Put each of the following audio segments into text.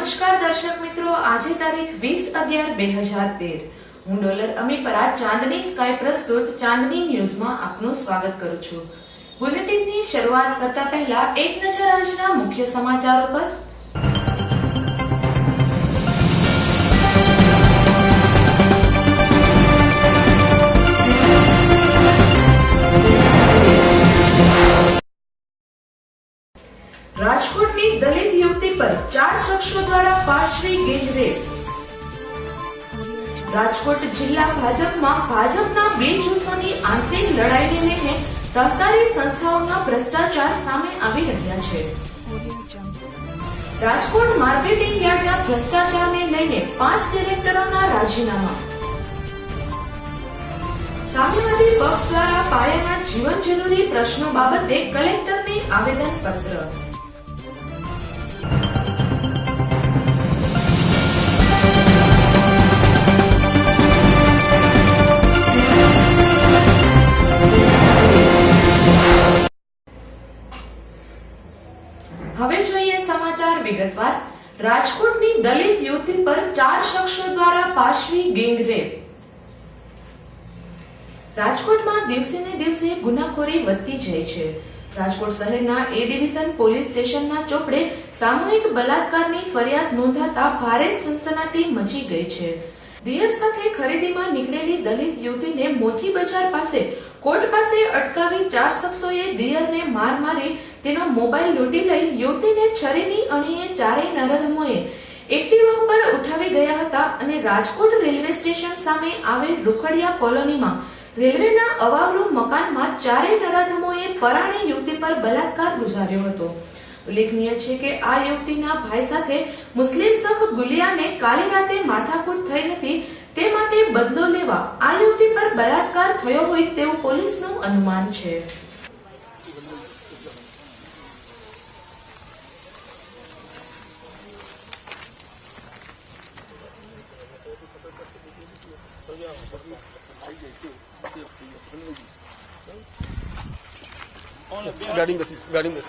નમસ્કાર દર્શક મિત્રો, આજે તારીખ 20/11/2013 હું ડોલર અમીપરા ચાંદની સ્કાય પ્રસ્તુત ચાંદની ન્યૂઝમાં આપનું સ્વાગત કરું છું। બુલેટિનની શરૂઆત કરતા પહેલા એક નજર આજના મુખ્ય સમાચારો પર। રાજકોટની દલિત યુવતી પર 4 શખ્સો દ્વારા પાશવી ગેંગરેપ। રાજકોટ જિલ્લા ભાજપમાં ભાજપના 2 જૂથોની આંતરિક લડાઈને લઈને સહકારી સંસ્થાઓના ભ્રષ્ટાચાર સામે આવી રહ્યા છે। રાજકોટ માર્કેટિંગ યાર્ડના ભ્રષ્ટાચારને લઈને 5 ડિરેક્ટરોના રાજીનામા। સામ્યવાદી પક્ષ દ્વારા પાયાના જીવન જરૂરી પ્રશ્નો બાબતે કલેક્ટરને આવેદનપત્ર। હવે જોઈએ સમાચાર વિગતવાર। રાજકોટની દલિત યુવતી પર 4 શખ્સો દ્વારા પાશવી ગેંગરેપ। રાજકોટમાં દિવસે ને દિવસે ગુનાખોરી વધતી જાય છે। રાજકોટ શહેરના એ ડિવિઝન પોલીસ સ્ટેશનના ચોપડે સામૂહિક બલાત્કારની ફરિયાદ નોંધાતા ભારે સનસનાટી મચી ગઈ છે। દિયર સાથે ખરીદીમાં નીકળેલી દલિત યુવતીને મોચી બજાર પાસે કોર્ટ પાસે અટકાવી 4 શખ્સોએ દિયરને માર મારી તેનો મોબાઈલ લૂંટી લઈ યુવતીને છરીની અણીએ ચારેય નરાધમોએ એક્ટિવા ઉપર ઉઠાવી ગયા હતા અને રાજકોટ રેલવે સ્ટેશન સામે આવેલ રૂખડિયા કોલોનીમાં રેલવેના અવાવરૂ મકાનમાં ચારેય નરાધમોએ પરાણે યુવતી પર બલાત્કાર ગુજાર્યો હતો। ઉલ્લેખનીય છે કે આ યુવતીના ભાઈ સાથે મુસ્લિમ શખ્સ ગુલિયાને કાલે રાતે માથાકૂટ થઈ હતી, તે માટે બદલો લેવા આ યુવતી પર બલાત્કાર થયો હોય તેવું પોલીસનું અનુમાન છે। गाड़ी में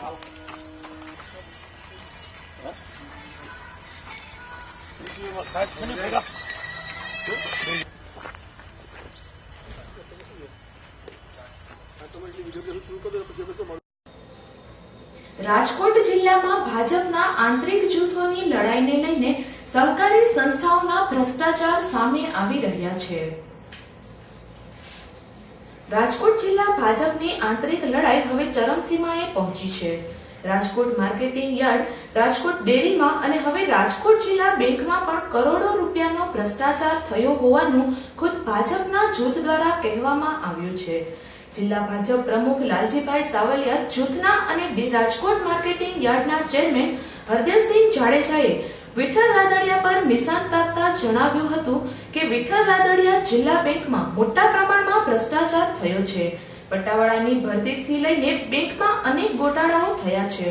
રાજકોટ જિલ્લામાં ભાજપના આંતરિક જૂથોની લડાઈને લઈને સહકારી સંસ્થાઓના ભ્રષ્ટાચાર સામે આવી રહ્યા છે। રાજકોટ જિલ્લા ભાજપની આંતરિક લડાઈ હવે ચરમસીમાએ પહોંચી છે। રાજકોટ માર્કેટિંગ યાર્ડ, રાજકોટ ડેરીમાં અને હવે રાજકોટ જિલ્લા બેંકમાં પણ કરોડો રૂપિયાનો ભ્રષ્ટાચાર થયો હોવાનું ખુદ ભાજપના જૂથ દ્વારા કહેવામાં આવ્યું છે। જિલ્લા ભાજપ પ્રમુખ લાલજીભાઈ સાવલિયા જૂથના અને રાજકોટ માર્કેટિંગ યાર્ડના ચેરમેન હરદેવસિંહ જાડેજાએ વિઠ્ઠલ રાદડિયા પર નિશાન તાકતા જણાવ્યું હતું કે વિઠ્ઠલ રાદડિયા જિલ્લા બેંકમાં મોટા પ્રમાણમાં ભ્રષ્ટાચાર થયો છે। પટ્ટાવાળાની ભરતીથી લઈને બેંકમાં અનેક ગોટાળાઓ થયા છે।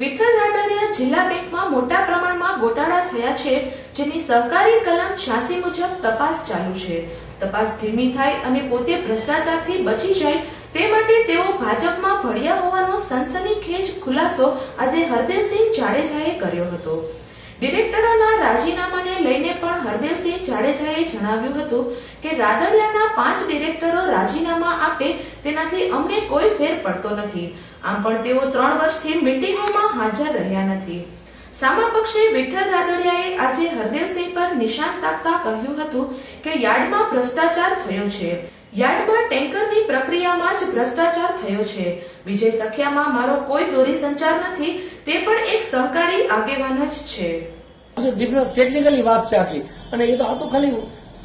વિઠ્ઠલ રાદડિયા જિલ્લા બેંકમાં મોટા પ્રમાણમાં ગોટાળા થયા છે, જેની સહકારી કલમ 86 મુજબ તપાસ ચાલુ છે। તપાસ ધીમી થાય અને પોતે ભ્રષ્ટાચારથી બચી જાય તે માટે તેઓ ભાજપમાં ભળ્યા હોવાનો સનસનીખેજ ખુલાસો આજે હરદેવસિંહ જાડેજાએ કર્યો હતો। ડિરેક્ટરોના રાજીનામાને લઈને પણ હરદેવસિંહ જાડેજાએ જણાવ્યું હતું કે રાદડિયાના 5 ડિરેક્ટરો રાજીનામા આપે તેનાથી અમને કોઈ ફેર પડતો નથી। આમ પણ તેઓ 3 વર્ષથી મીટિંગોમાં હાજર રહ્યા નથી। સામા પક્ષે વિઠ્ઠલ રાદડિયાએ આજે હરદેવસિંહ પર નિશાન તાકતા કહ્યું હતું કે યાર્ડમાં ભ્રષ્ટાચાર થયો છે। યાર્ડમાં ટેન્કરની પ્રક્રિયામાં જ ભ્રષ્ટાચાર થયો છે। વિજય સખિયામાં મારો કોઈ દોરી સંચાર નથી, તે પણ એક સહકારી આગેવાન જ છે। ટેકનિકલી વાત છે આખી, અને એ તો આ તો ખાલી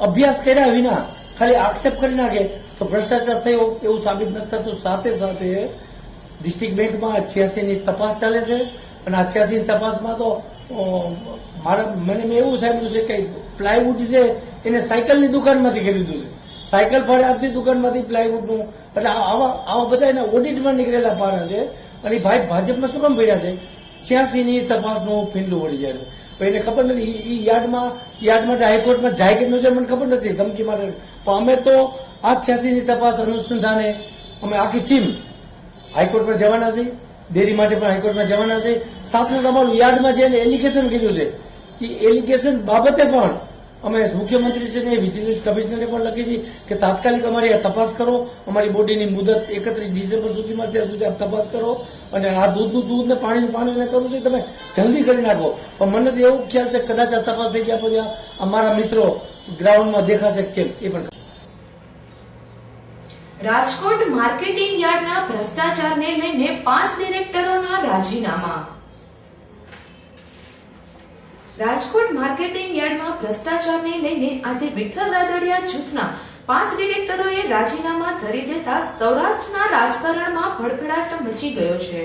અભ્યાસ કર્યા વિના ખાલી આક્ષેપ કરી નાખે તો ભ્રષ્ટાચાર થયો એવું સાબિત નથી થતું। સાથે સાથે ડિસ્ટ્રિક્ટ બેંકમાં 86 ની તપાસ ચાલે છે અને આ 86 ની તપાસમાં તો મેં એવું સાંભળ્યું છે કે પ્લાયવુડ છે એને સાયકલની દુકાનમાંથી ખરીદ્યું છે। સાયકલ ફરિયાદની દુકાનમાંથી પ્લાયવુડનું, એટલે આવા બધા એના ઓડિટમાં નીકળેલા પારા છે અને ભાઈ ભાજપમાં શું કામ ભર્યા છે? 86 ની તપાસનું ફીંડું વળી જાય છે, પણ એને ખબર નથી એ યાર્ડમાં હાઈકોર્ટમાં જાય કે ન જાય મને ખબર નથી, ધમકી માટે। પણ અમે તો આ 86 ની તપાસ અનુસંધાને અમે આખી ટીમ હાઈકોર્ટમાં જવાના છીએ, ડેરી માટે પણ હાઈકોર્ટમાં જવાના છે। સાથે તમારું યાર્ડમાં જે એલિગેશન કર્યું છે એ એલિગેશન બાબતે પણ અમે મુખ્યમંત્રીશ્રીને વિજિલન્સ કમિશનરે પણ લખી છે કે તાત્કાલિક અમારી આ તપાસ કરો, અમારી બોડીની મુદત 31 ડિસેમ્બર સુધીમાં ત્યાં સુધી આપ તપાસ કરો અને આ દૂધનું દૂધ ને પાણીનું પાણી કરવું છે તમે જલ્દી કરી નાખો. પણ મને તો એવું ખ્યાલ છે કદાચ આ તપાસ થઈ ગયા પછી અમારા મિત્રો ગ્રાઉન્ડમાં દેખાશે કેમ એ પણ. રાજકોટ માર્કેટિંગ યાર્ડના ભ્રષ્ટાચારને લઈને 5 ડિરેક્ટરોના રાજીનામા. રાજકોટ માર્કેટિંગ યાર્ડમાં ભ્રષ્ટાચારને લઈને આજે વિઠ્ઠલ રાદડિયા જૂથના 5 ડિરેક્ટરોએ રાજીનામા ધરી દેતા સૌરાષ્ટ્રના રાજકારણમાં ભડભડાટ મચી ગયો છે.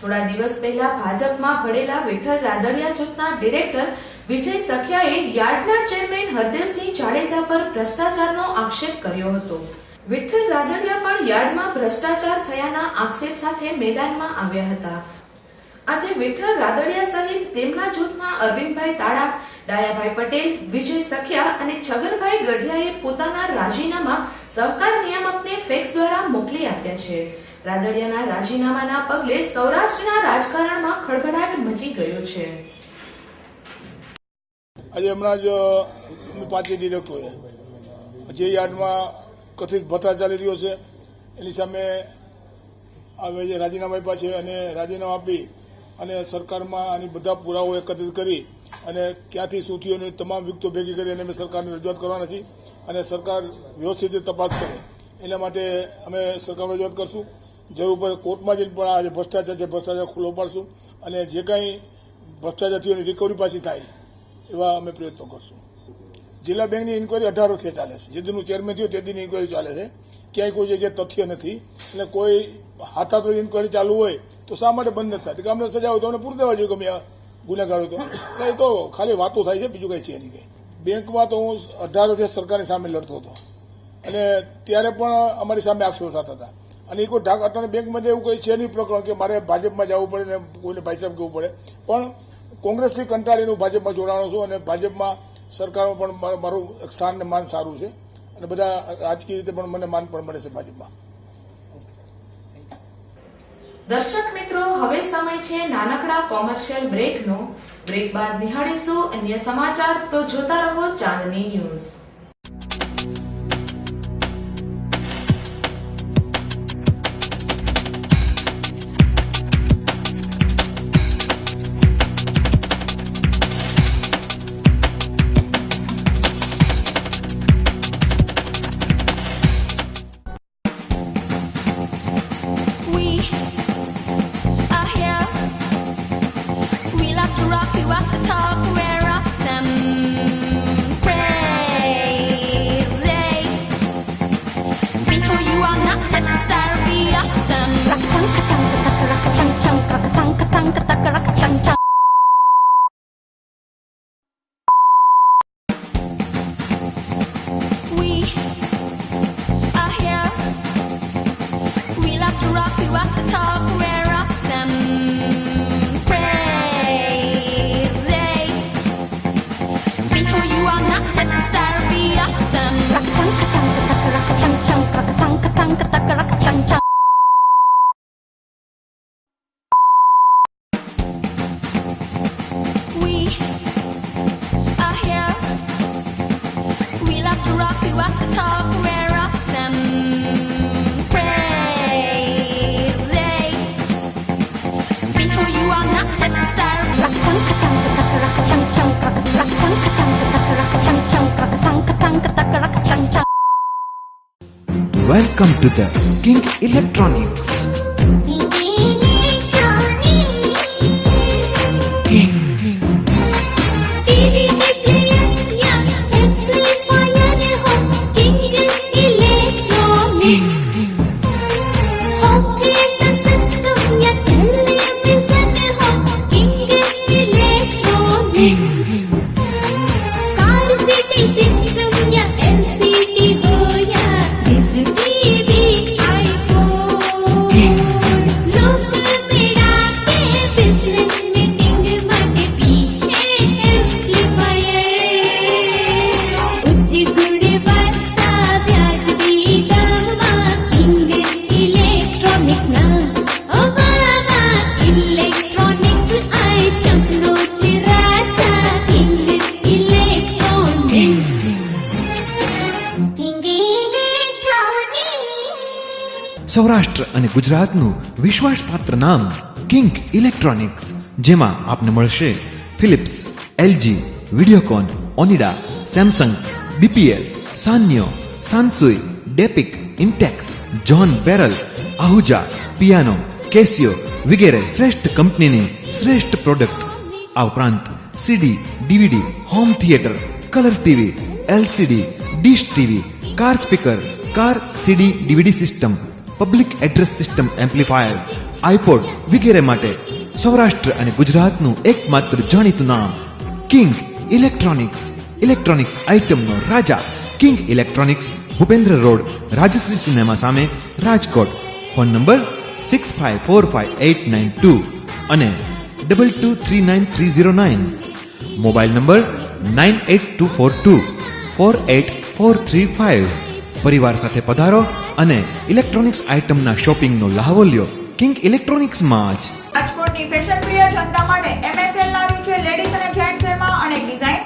થોડા દિવસ પહેલા ભાજપમાં ભળેલા વિઠ્ઠલ રાદડિયા જૂથના ડિરેક્ટર વિજય સખિયાએ યાર્ડના ચેરમેન હરદેવસિંહ જાડેજા પર ભ્રષ્ટાચારનો આક્ષેપ કર્યો હતો. વિઠ્ઠલ રાદડિયા પણ યાર્ડમાં ભ્રષ્ટાચાર થયાના આક્ષેપ સાથે મેદાનમાં આવ્યા હતા. આજે વિઠ્ઠલ રાદડિયા સહિત તેમના જૂથના અરવિંદભાઈ તાળા, ડાયાભાઈ પટેલ, વિજય સખિયા અને છગનભાઈ ગઢિયાએ પોતાના રાજીનામા સહકાર નિયામકને ફેક્સ દ્વારા મોકલી આપ્યા છે. રાદડિયાના રાજીનામાના પગલે સૌરાષ્ટ્રના રાજકારણમાં ખળભળાટ મચી ગયો છે. આજે હમણાં જ 5 ડિરેક્ટરોએ જે યાર્ડમાં કથિત ભથ્થા ચાલી રહ્યો છે એની સામે આવે જે રાજીનામા આપ્યા છે અને રાજીનામા આપી અને સરકારમાં આની બધા પુરાવો એકત્રિત કરી અને ક્યાંથી શું થયું એની તમામ વિગતો ભેગી કરી અને અમે સરકારને રજૂઆત કરવાના છીએ અને સરકાર વ્યવસ્થિત રીતે તપાસ કરે એના માટે અમે સરકારને રજૂઆત કરશું. જરૂર પડે કોર્ટમાં જઈને પણ આ જે ભ્રષ્ટાચાર છે ભ્રષ્ટાચાર ખુલ્લો પાડશું અને જે કાંઈ ભ્રષ્ટાચાર થયું એની રિકવરી પાછી થાય એવા અમે પ્રયત્નો કરશું. જિલ્લા બેંકની ઇન્કવાયરી 18 વર્ષથી ચાલે છે. જે દિનનું ચેરમેન થયું તે દિનની ઇન્કવાયરી ચાલે છે. ક્યાંય કોઈ જગ્યાએ તથ્ય નથી એટલે કોઈ હાથાતો ઇન્કવાયરી ચાલુ હોય તો શા માટે બંધ નથી થતી કે અમને સજા હોય તો અમને પૂરી દેવા જોઈએ કે અમે ગુનેગાર હોય તો. એટલે એ તો ખાલી વાતો થાય છે, બીજું કંઈ છે નહીં. કંઈ બેંકમાં તો હું 18 વર્ષથી સરકારની સામે લડતો હતો અને ત્યારે પણ અમારી સામે આક્ષેપો થતા હતા અને એ કોઈ અટાણે બેંકમાં એવું કંઈ છે નહીં પ્રકરણ કે મારે ભાજપમાં જવું પડે ને કોઈને ભાઈ સાહેબ કહેવું પડે. પણ કોંગ્રેસથી કંટાળીને હું ભાજપમાં જોડાણો છું અને ભાજપમાં સરકારમાં પણ મારું સ્થાન ને માન સારું છે અને બધા રાજકીય રીતે પણ મને માન પણ મળે છે ભાજપમાં. દર્શક મિત્રો, હવે સમય છે નાનકડા કોમર્શિયલ બ્રેકનો. બ્રેક બાદ નિહાળીશું અન્ય સમાચાર, તો જોતા રહો Chandni news. Welcome to the King Electronics. King. King. Saurashtra અને ગુજરાતનું વિશ્વાસપાત્ર નામ કિંગ ઇલેક્ટ્રોનિક્સ, જેમાં આપને મળશે Philips, LG, Videocon, Onida, Samsung, BPL, Sanyo, Sansui, ડેપિક, Intex, John Barrel, Ahuja, piano, Casio વગેરે શ્રેષ્ઠ કંપનીની શ્રેષ્ઠ પ્રોડક્ટ. આ ઉપરાંત CD, DVD, home theatre, colour TV, LCD, dish TV, car speaker, car CD DVD system, public address system amplifier, iPod વગેરે માટે સૌરાષ્ટ્ર અને ગુજરાતનું એકમાત્ર જાણીતું નામ કિંગ ઇલેક્ટ્રોનિક્સ. ઇલેક્ટ્રોનિક્સ આઇટમનો રાજા King Electronics, Bhupendra road, Rajshree cinema સામે, રાજકોટ. ફોન નંબર 65458992 અને 223939. Mobile number 9824248435. પરિવાર સાથે પધારો અને ઇલેક્ટ્રોનિક્સ આઇટમના શોપિંગનો લહાવો લ્યો કિંગ ઇલેક્ટ્રોનિક્સમાં જ. રાજકોટની ફેશન પ્રિય જનતા માટે MSL લાવ્યું છે લેડીઝ અને જેન્ટ્સ વેરમાં અનેક ડિઝાઇન.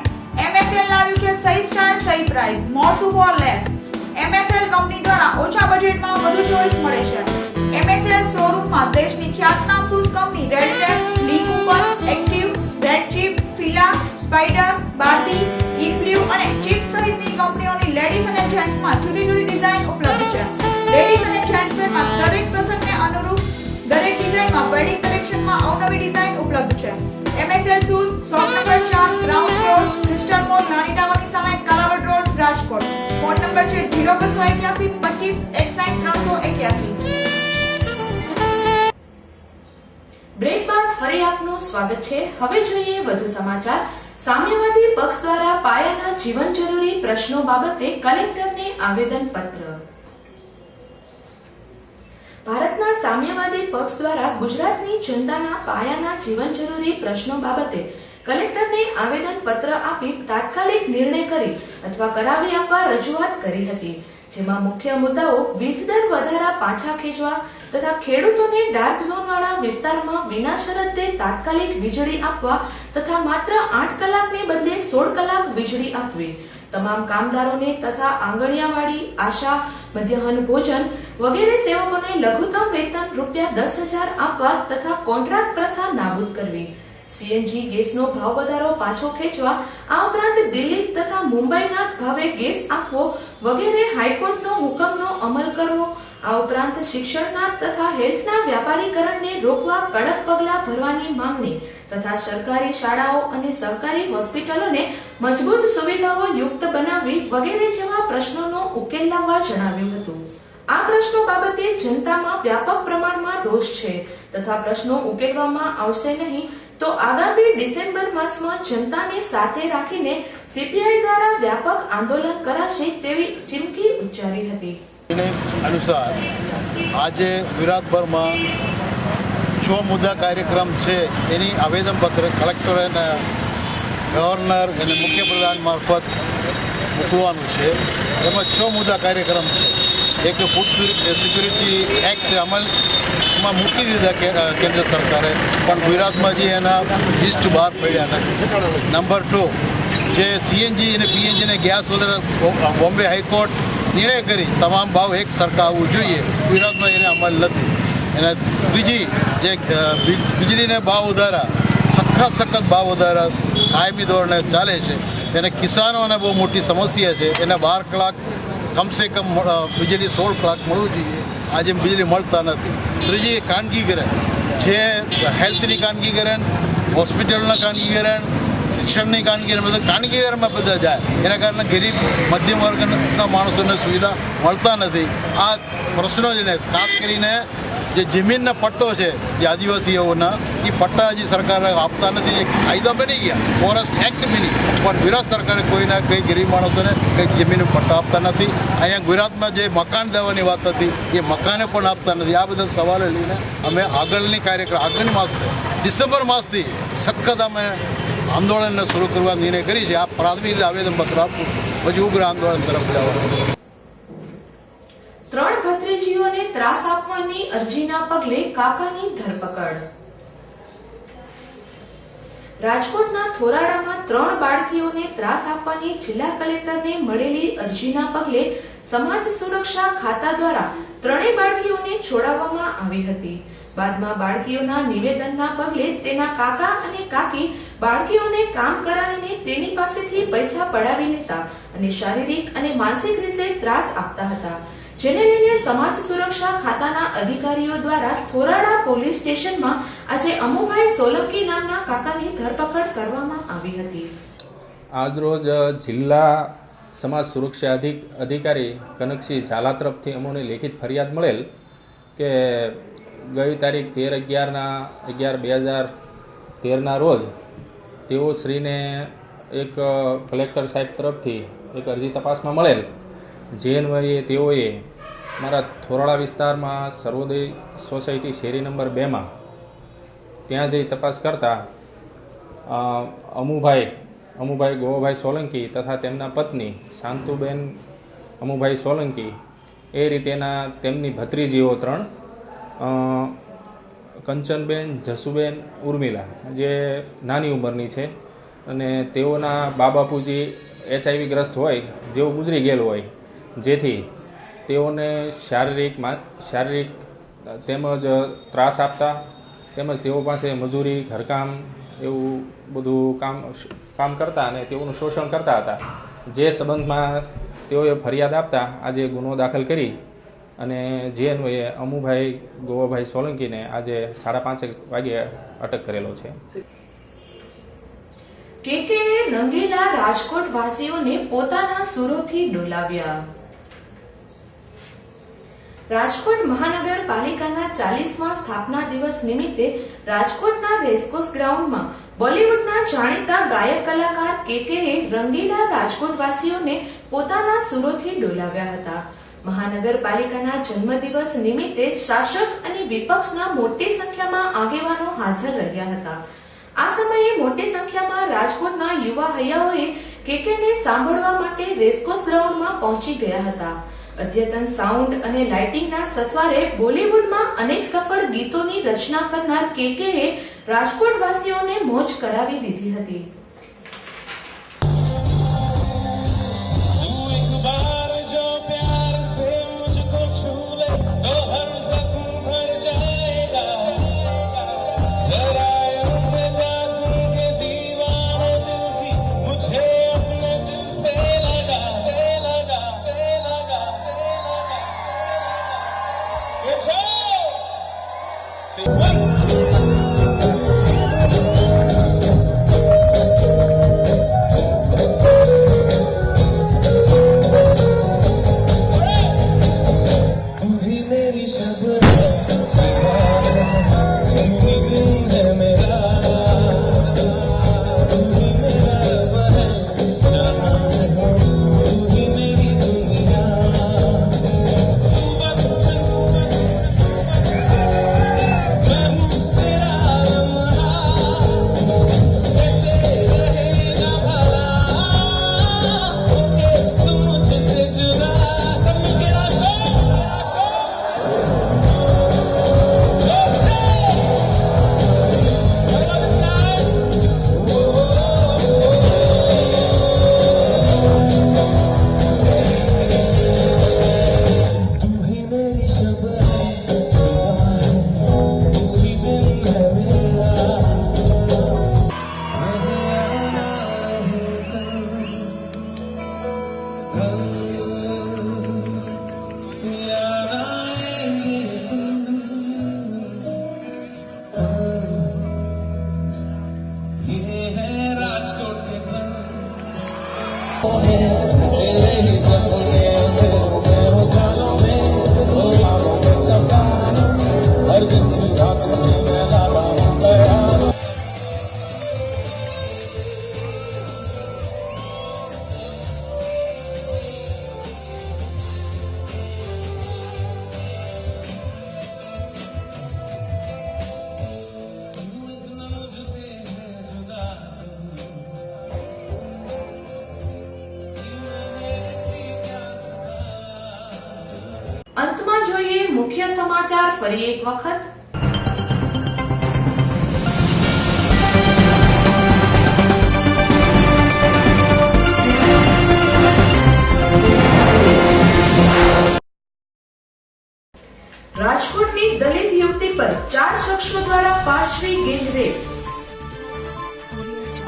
MSL લાવ્યું છે સહી સ્ટાર સહી પ્રાઇસ, મોર સુપર લેસ. MSL કંપની દ્વારા ઓછા બજેટમાં વધુ ચોઇસ મળે છે. MSL શોરૂમમાં દેશની ખ્યાતનામ shoes company Red Tape, Lee Cooper, Active, Red Chief, Fila, Spider, Barbie, Inblu અને ચીપ સહિતની કંપનીઓની લેડીઝ અને જેન્ટ્સમાં જુદી જુદી ડિઝાઇન ઉપલબ્ધ છે. લેડીઝ અને જેન્ટ્સ વેરમાં દરેક પ્રસંગને અનુરૂપ દરેક ડિઝાઇનમાં વેડિંગ કલેક્શનમાં અવનવી ડિઝાઇન ઉપલબ્ધ છે. MSL shoes shop number 4, ground floor, crystal mall, નાની ટાવરની સામે, Kalawad road, Rajkot. Phone number છે 0281 25 61 381. બ્રેક બાદ ફરી આપનું સ્વાગત છે. હવે જોઈએ વધુ સમાચાર. સામ્યવાદી પક્ષ દ્વારા પાયાના જીવન જરૂરી પ્રશ્નો બાબતે કલેક્ટરને આવેદન પત્ર. ભારતના સામ્યવાદી પક્ષ દ્વારા ગુજરાતની જનતાના પાયાના જીવન જરૂરી પ્રશ્નો બાબતે કલેક્ટરને આવેદન પત્ર આપી તાત્કાલિક નિર્ણય કરી અથવા કરાવી આપવા રજૂઆત કરી હતી. જેમાં મુખ્ય મુદ્દાઓ વીજ દર વધારા પાછા ખેંચવા તથા ખેડૂતોને ડાર્ક ઝોન વાળા વિસ્તારમાં વિના શરતે તાત્કાલિક વીજળી આપવા તથા માત્ર 8 કલાકને બદલે 16 કલાક વીજળી આપવી, તમામ કામદારોને તથા આંગણિયાવાડી, આશા, મધ્યાહન ભોજન વગેરે સેવકોને લઘુત્તમ વેતન ₹10,000 આપવા તથા કોન્ટ્રાક્ટ પ્રથા નાબૂદ કરવી, સીએનજી ગેસનો ભાવ વધારો પાછો ખેંચવા, આ ઉપરાંત દિલ્હી તથા મુંબઈના ભાવે ગેસ આપવો વગેરે હાઈકોર્ટનો હુકમનો અમલ કરવો, આ ઉપરાંત શિક્ષણના તથા હેલ્થના વ્યાપારીકરણને રોકવા કડક પગલાં ભરવાની માંગણી તથા સરકારી શાળાઓ અને સરકારી હોસ્પિટલોને મજબૂત સુવિધાઓ યુક્ત બનાવવી વગેરે જેવા પ્રશ્નોનો ઉકેલ લાવવા જણાવ્યું હતું. આ પ્રશ્નો બાબતે જનતામાં વ્યાપક પ્રમાણમાં રોષ છે તથા પ્રશ્નો ઉકેલવામાં આવશે નહીં તો આગામી ડિસેમ્બર માસમાં જનતાને સાથે રાખીને સીપીઆઈ દ્વારા વ્યાપક આંદોલન કરાશે તેવી ચીમકી ઉચ્ચારી હતી. અનુસાર આજે વિરાટભરમાં 6 મુદ્દા કાર્યક્રમ છે એની આવેદનપત્ર કલેક્ટર અને ગવર્નર અને મુખ્યપ્રધાન મારફત મોકલવાનું છે. એમાં 6 મુદ્દા કાર્યક્રમ છે. એક ફૂડ સિક્યુરિટી એક્ટ અમલમાં મૂકી દીધા કેન્દ્ર સરકારે, પણ ગુજરાતમાં જે એના લિસ્ટ બહાર પડ્યા નથી. નંબર 2, જે સીએનજી અને પીએનજીને ગેસ વધારે બોમ્બે હાઈકોર્ટ નિર્ણય કરી તમામ ભાવ એક સરખા આવવું જોઈએ, ગુજરાતમાં એને અમલ નથી. અને ત્રીજી, જે વીજળીને ભાવ વધારા, સખત ભાવ વધારા કાયમી ધોરણે ચાલે છે, એને કિસાનોને બહુ મોટી સમસ્યા છે. એને 12 કલાક કમસે કમ વીજળી 16 કલાક મળવું જોઈએ, આજે વીજળી મળતા નથી. ત્રીજી, ખાનગીકરણ, જે હેલ્થની ખાનગીકરણ, હોસ્પિટલના ખાનગીકરણ, શિક્ષણની કામગીરી, મતલબ કામગીરીમાં બધા જાય, એના કારણે ગરીબ મધ્યમ વર્ગના માણસોને સુવિધા મળતા નથી. આ પ્રશ્નો છે ને, ખાસ કરીને જે જમીનના પટ્ટો છે જે આદિવાસીઓના, એ પટ્ટા હજી સરકાર આપતા નથી. એક કાયદા બની ગયા, ફોરેસ્ટ એક્ટ બની, પણ ગુજરાત સરકારે કોઈના કંઈ ગરીબ માણસોને કંઈક જમીન પટ્ટા આપતા નથી. અહીંયા ગુજરાતમાં જે મકાન દેવાની વાત હતી એ મકાને પણ આપતા નથી. આ બધા સવાલો લઈને અમે આગળની ડિસેમ્બર માસથી સખત અમે આંદોલનને શરૂ કરવા નિર્ણય કરી છે. આ પ્રાથમિક આવેદનપત્ર આપું છું, પછી ઉગ્ર આંદોલન તરફ જવાનું. 3 ભત્રીજીઓને ત્રાસ આપવાની અરજીના પગલે કાકાની ધરપકડ. રાજકોટના થોરાડામાં 3 બાળકીઓને ત્રાસ આપવાની જિલ્લા કલેક્ટરને મળેલી અરજીના પગલે સમાજ સુરક્ષા ખાતા દ્વારા 3 બાળકીઓને છોડાવવામાં આવી હતી. બાદમાં બાળકીઓના નિવેદનના પગલે તેના કાકા અને કાકી બાળકીઓને કામ કરાવીને તેની પાસેથી પૈસા પડાવી લેતા અને શારીરિક અને માનસિક રીતે ત્રાસ આપતા હતા, જેને લઈને સમાજ સુરક્ષા ખાતાના અધિકારીઓ દ્વારા થોરાડા પોલીસ સ્ટેશનમાં આજે અમુભાઈ સોલંકી નામના કાકાની ધરપકડ કરવામાં આવી હતી. આજરોજ જિલ્લા સમાજ સુરક્ષા અધિકારી કનકસિંહ ઝાલા તરફથી અમોને લેખિત ફરિયાદ મળેલ કે ગઈ તારીખ 13/11/2013 રોજ તેઓ શ્રીને એક કલેક્ટર સાહેબ તરફથી એક અરજી તપાસમાં મળેલ, જે અન્વયે તેઓએ મારા થોરાળા વિસ્તારમાં સર્વોદય સોસાયટી શેરી નંબર 2માં ત્યાં જઈ તપાસ કરતા અમુભાઈ ગોવાભાઈ સોલંકી તથા તેમના પત્ની શાંતુબેન અમુભાઈ સોલંકી એ રીતેના તેમની ભત્રીજીઓ 3 કંચનબેન, જસુબેન, ઉર્મિલા જે નાની ઉંમરની છે અને તેઓના બાપુજી HIV ગ્રસ્ત હોય જેવું ગુજરી ગયેલું હોય, જેથી તેઓને શારીરિક તેમજ ત્રાસ આપતા તેમજ તેઓ પાસે મજૂરી, ઘરકામ એવું બધું કામ કરતા અને તેઓનું શોષણ કરતા હતા. જે સંબંધમાં તેઓએ ફરિયાદ આપતા આજે ગુનો દાખલ કરી અને જે અન્વયે અમુભાઈ ગોવાભાઈ સોલંકીને આજે 5:30 વાગ્યે અટક કરેલો છે. કેકેએ રંગીલા રાજકોટ વાસીઓને પોતાના સુરોથી ડોલાવ્યા. રાજકોટ મહાનગરપાલિકાના 40મા સ્થાપના દિવસ નિમિત્તે રાજકોટના રેસકોર્સ ગ્રાઉન્ડમાં બોલિવૂડના જાણીતા ગાયક કલાકાર કેકેએ રંગીલા રાજકોટ વાસીઓને પોતાના સુરોથી ડોલાવ્યા હતા. મહાનગરપાલિકાના જન્મદિવસ નિમિત્તે શાસક અને વિપક્ષના મોટી સંખ્યામાં આગેવાનો હાજર રહ્યા હતા. આ સમયે મોટી સંખ્યામાં રાજકોટના યુવા હૈયાઓએ કેકેને સાંભળવા માટે રેસકોર્સ ગ્રાઉન્ડમાં પહોંચી ગયા હતા. અદ્યતન સાઉન્ડ અને લાઇટિંગના સથવારે બોલિવૂડમાં અનેક સફળ ગીતોની રચના કરનાર કેકેએ રાજકોટ વાસીઓને મોજ કરાવી દીધી હતી. અંતમાં જોઈએ મુખ્ય સમાચાર ફરી એક વખત. રાજકોટની દલિત યુવતી પર 4 શખ્સો દ્વારા પાશવી ગેંગરેપ.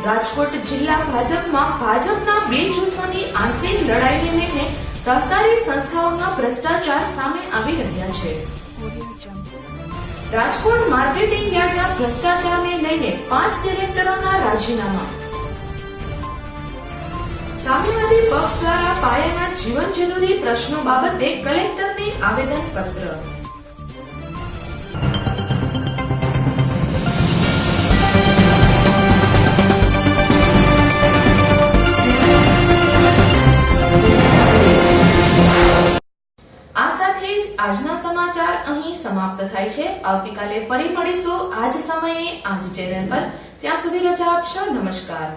રાજકોટ જિલ્લા ભાજપમાં ભાજપના 2 જૂથોની આંતરિક લડાઈને લઈને સહકારી સંસ્થાઓના ભ્રષ્ટાચાર સામે આવી રહ્યા છે. રાજકોટ માર્કેટિંગ યાર્ડના ભ્રષ્ટાચારને લઈને 5 ડિરેક્ટરોના રાજીનામા. સામ્યવાદી પક્ષ દ્વારા પાયાના જીવન જરૂરી પ્રશ્નો બાબતે કલેક્ટરને આવેદનપત્ર. આ સાથે જ આજના સમાચાર અહીં સમાપ્ત થાય છે. આવતીકાલે ફરી મળીશું આ જ સમયે આ જ ચેનલ પર. ત્યાં સુધી રજા આપશો. નમસ્કાર.